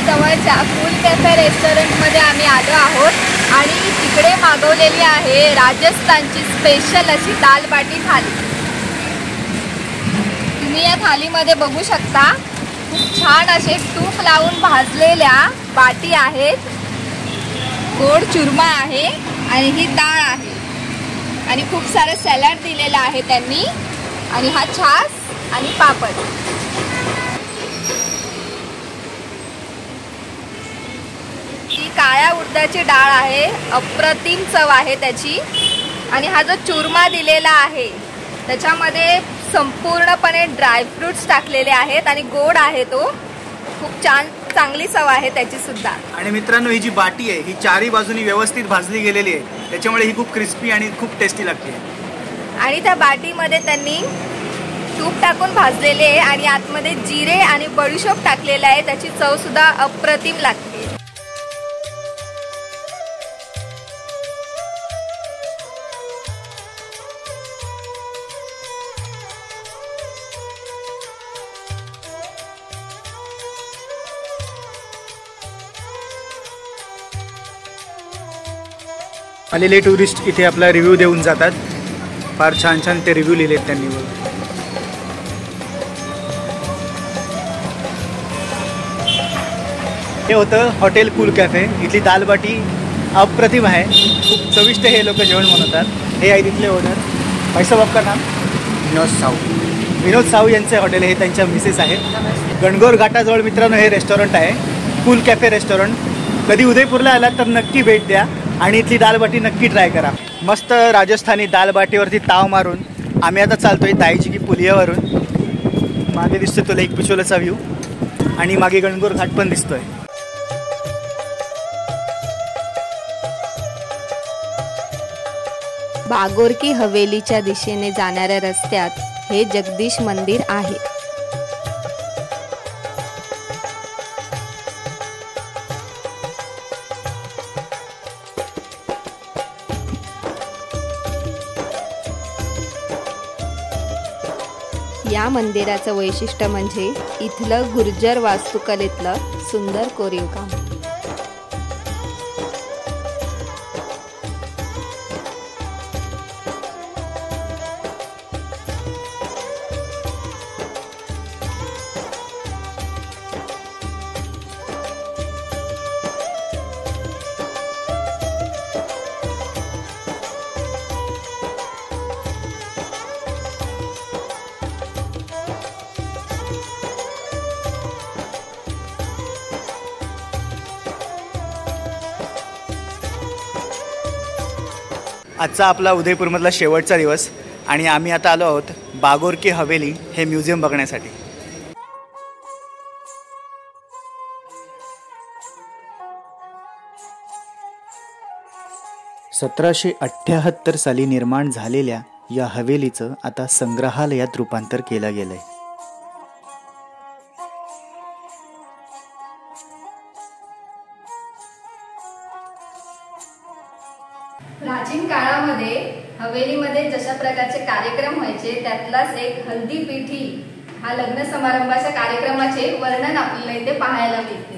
जवळच्या cool cafe रेस्टॉरंटमध्ये आम्ही आलो आहोत आणि तिकडे मागवलेली आहे राजस्थानची स्पेशल अशी दाल बाटी थाली। तुम्ही या थालीमध्ये बघू शकता खूप छान असे तूप लावून भाजलेल्या बाटी आहेत, गोड चुरमा आहे आणि ही डाळ आहे आणि खूप सारे सॅलड दिलेला आहे त्यांनी आणि हा छास आणि पापड। ही काळ्या उडदाची डाळ आहे, अप्रतिम चव आहे त्याची आणि हा जो चुरमा दिलेला आहे त्याच्यामध्ये संपूर्णपणे ड्रायफ्रुट्स टाकलेले आहेत आणि गोड आहे तो, खूप छान चांगली चव आहे त्याची सुद्धा। आणि मित्रांनो ही जी बाटी आहे ही चारही बाजूनी व्यवस्थित भाजली गेलेली आहे, त्याच्यामुळे ही खूप क्रिस्पी आणि खूप टेस्टी लागते। आणि त्या बाटीमध्ये त्यांनी तूप टाकून भाजलेले आहे आणि आतमध्ये जिरे आणि बडीशोप टाकलेले आहे, त्याची चव सुद्धा अप्रतिम लागते। आलेले टुरिस्ट इथे आपला रिव्ह्यू देऊन जातात, फार छान छान ते रिव्ह्यू लिहिलेत त्यांनी। हे होतं हॉटेल कूल कॅफे, इथली दाल बाटी अप्रतिम आहे, खूप चविष्ट हे लोक जेवण बनवतात। हे आहे तिथले ओनर, पैसा बाप का नाम विनोद साहू यांचे हॉटेल हे त्यांच्या मिसेस आहेत। गणगौर घाटाजवळ मित्रांनो हे रेस्टॉरंट आहे, कूल कॅफे रेस्टॉरंट। कधी उदयपूरला आलात तर नक्की भेट द्या आणि इथली दाल बाटी नक्की ट्राय करा। मस्त राजस्थानी दाल बाटीवरती ताव मारून आम्ही आता चालतोय दाईची की पुलियावरून। मागे दिसतोय तो लेक पिछोलाचा व्ह्यू आणि मागे गणगौर घाट पण दिसतोय। बागोर की हवेलीच्या दिशेने जाणाऱ्या रस्त्यात हे जगदीश मंदिर आहे। या मंदिराचं वैशिष्ट्य म्हणजे इथलं गुर्जर वास्तुकलेतलं सुंदर कोरीव काम। आजचा आपला उदयपूरमधला शेवटचा दिवस आणि आम्ही आता आलो आहोत बागोर की हवेली हे म्युझियम बघण्यासाठी। 1778 साली निर्माण झालेल्या या हवेलीचं आता संग्रहालयात रूपांतर केलं गेलंय। प्राचीन काळामध्ये हवेलीमध्ये जशा प्रकारचे कार्यक्रम व्हायचे त्यातलाच एक हल्दी पिठी हा लग्न समारंभाच्या कार्यक्रमाचे वर्णन आपल्याला इथे पाहायला मिळते।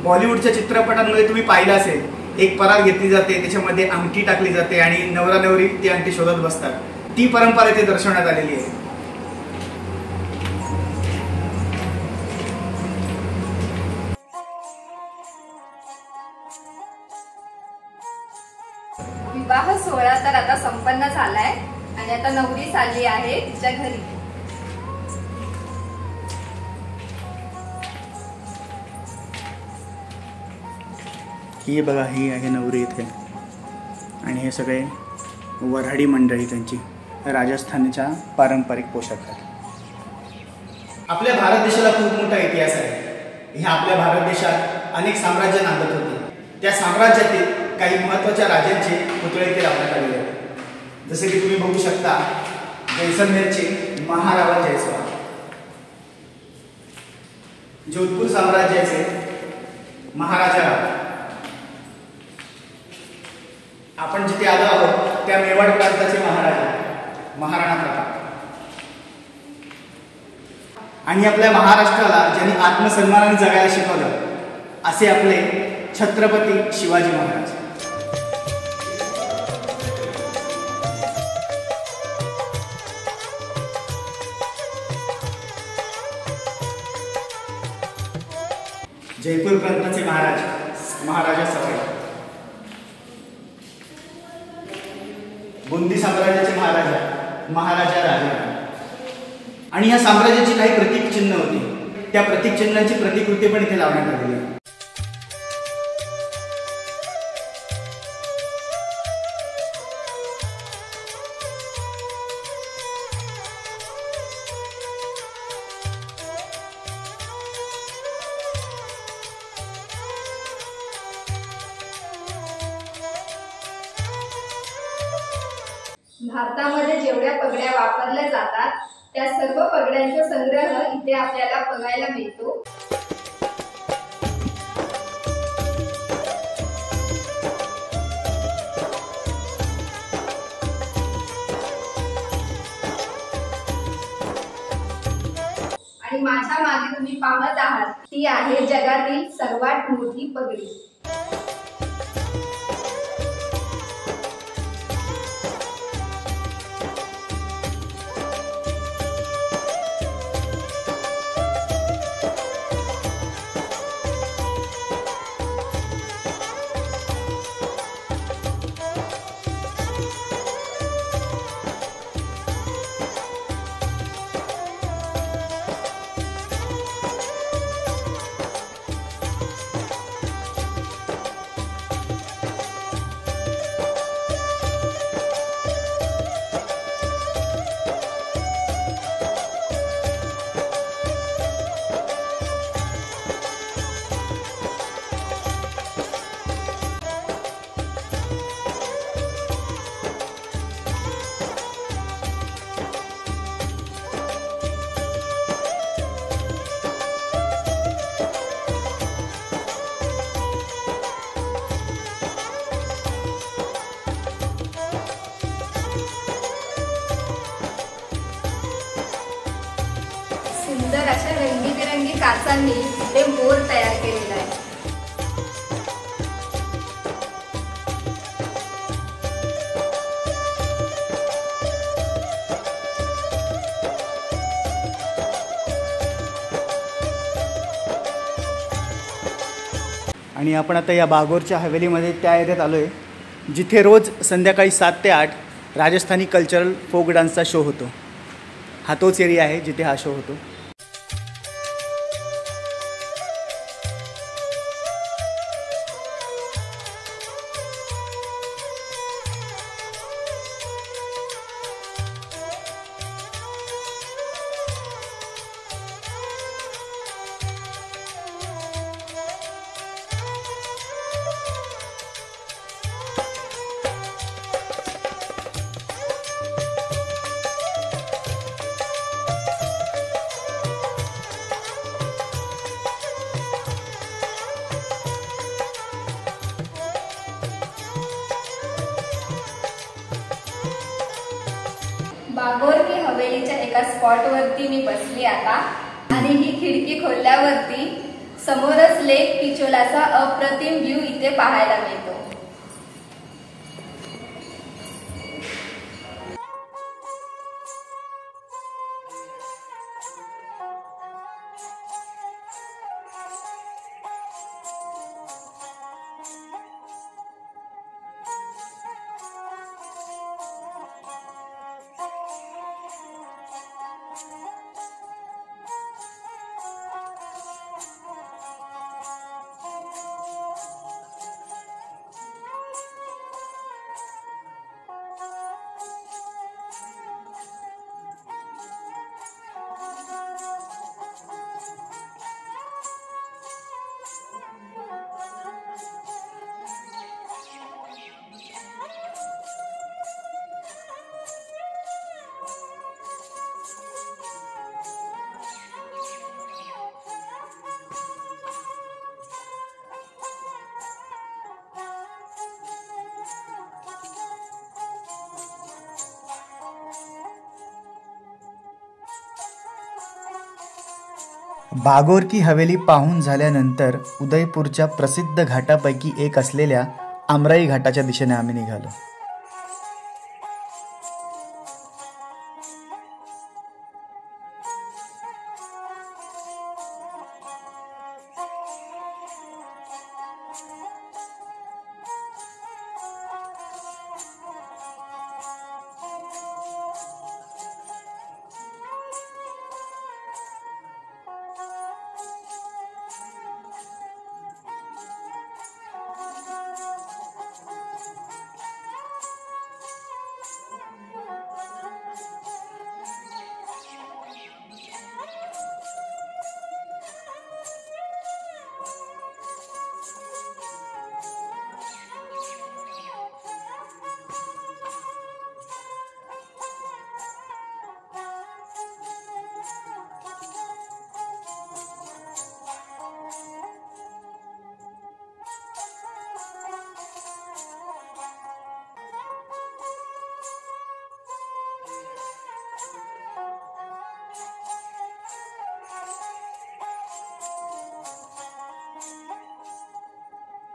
बॉलिवूडच्या चित्रपटांमध्ये तुम्ही पाहिलं असेल, एक परात घेतली जाते, त्याच्यामध्ये अंगठी टाकली जाते आणि नवरा नवरी ती अंगठी शोधत बसतात। ती परंपरा इथे दर्शवण्यात आलेली आहे। विवाह सोहळा तर आता संपन्न झालाय आणि आता नवरी चालली आहे तिच्या घरी। ही बघा, ही आहे नवरी इथे आणि हे सगळे वऱ्हाडी मंडळी त्यांची राजस्थानच्या पारंपरिक पोशाखात। आपल्या भारत देशाला खूप मोठा इतिहास आहे। ह्या आपल्या भारत देशात अनेक साम्राज्य नांदत होती। त्या साम्राज्यातील काही महत्त्वाच्या राजांचे पुतळे इथे लावण्यात आलेले आहेत। जसे की तुम्ही बघू शकता जैसलमेरचे महाराणा जयस्वाल, जोधपूर साम्राज्याचे महाराजा राव, आपण जिथे आलो आहोत त्या मेवाड प्रांताचे महाराजा महाराणा प्रताप, आणि आपल्या महाराष्ट्राला ज्यांनी आत्मसन्मानाने जगायला शिकवलं असे आपले छत्रपती शिवाजी महाराज। जयपूर प्रांताचे महाराजा सफाई, बुंदी साम्राज्याचे महाराजा राजा, आणि या साम्राज्याची काही प्रतीक चिन्ह होती। त्या प्रतीक चिन्हांची प्रतिकृती पण इथे लावण्यात आलेली आहे। भारतामध्ये जेवढ्या पगड्या वापरल्या जातात त्या सर्व पगड्यांचा संग्रह इथे आपल्याला बघायला मिळतो। आणि माझ्या मागे तुम्ही पाहत आहात ती आहे जगातील सर्वात मोठी पगडी। सुंदर अशा रंगीबेरंगी काचांनी ते मोर तयार केलेला आहे। आणि आपण आता या बागोरच्या हवेलीमध्ये त्या एरियात आलो आहे जिथे रोज संध्याकाळी 7 ते 8 राजस्थानी कल्चरल फोक डान्सचा शो होतो। हा तोच एरिया आहे जिथे हा शो होतो। बागोर की हवेलीच्या एका स्पॉटवरती मी बसली आता, आणि ही खिडकी खोलल्यावरती समोरच लेक पिचोलाचा अप्रतिम व्ह्यू इथे पाहायला मिळतो। बागोर की हवेली पाहून झाल्यानंतर उदयपूरच्या प्रसिद्ध घाटापैकी एक असलेल्या आमराई घाटाच्या दिशेने आम्ही निघालो.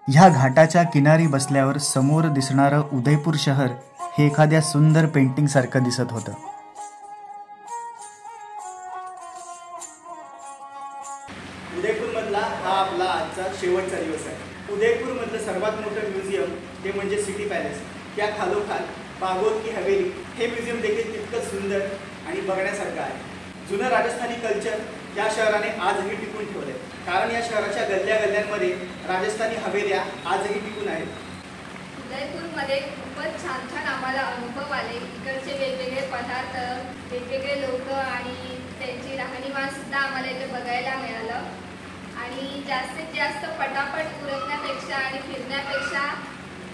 ह्या घाटाच्या किनारी बसल्यावर समोर दिसणारं उदयपूर शहर हे एखाद्या सुंदर पेंटिंग सारखं दिसत होतं. उदयपूरमधला हा आपला आजचा शेवटचा दिवस आहे. उदयपूरमधलं सर्वात मोठं म्युझियम ते म्हणजे सिटी पॅलेस. या खालोखाल बागोर की हवेली हे म्युझियम देखील तितकंच सुंदर आणि बघण्यासारखं आहे. जुनं राजस्थानी कल्चर या शहराने आजही टिकून ठेवले, कारण या शहराच्या गल्ल्या गल्ल्यांमध्ये राजस्थानी हवेल्या आजही टिकून आहेत. उदयपूरमध्ये खूपच छान छान आम्हाला अनुभव आले. इकडचे वेगवेगळे पदार्थ, वेगवेगळे लोक आणि त्यांची राहणीमान सुद्धा आम्हाला इथे बघायला मिळालं. आणि जास्तीत जास्त पटापट उरकण्यापेक्षा आणि फिरण्यापेक्षा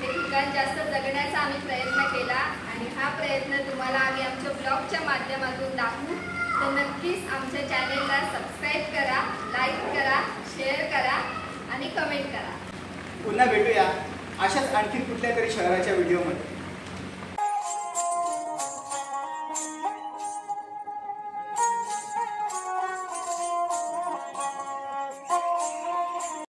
हे ठिकाण जास्त जगण्याचा आम्ही प्रयत्न केला. आणि हा प्रयत्न तुम्हाला आम्ही आमच्या ब्लॉगच्या माध्यमातून दाखवू. तर नक्कीच आमच्या चॅनेलला सबस्क्राईब करा, लाईक करा, शेअर करा आणि कमेंट करा. पुन्हा भेटूया अशाच आणखी कुठल्या तरी शहराच्या व्हिडिओमध्ये.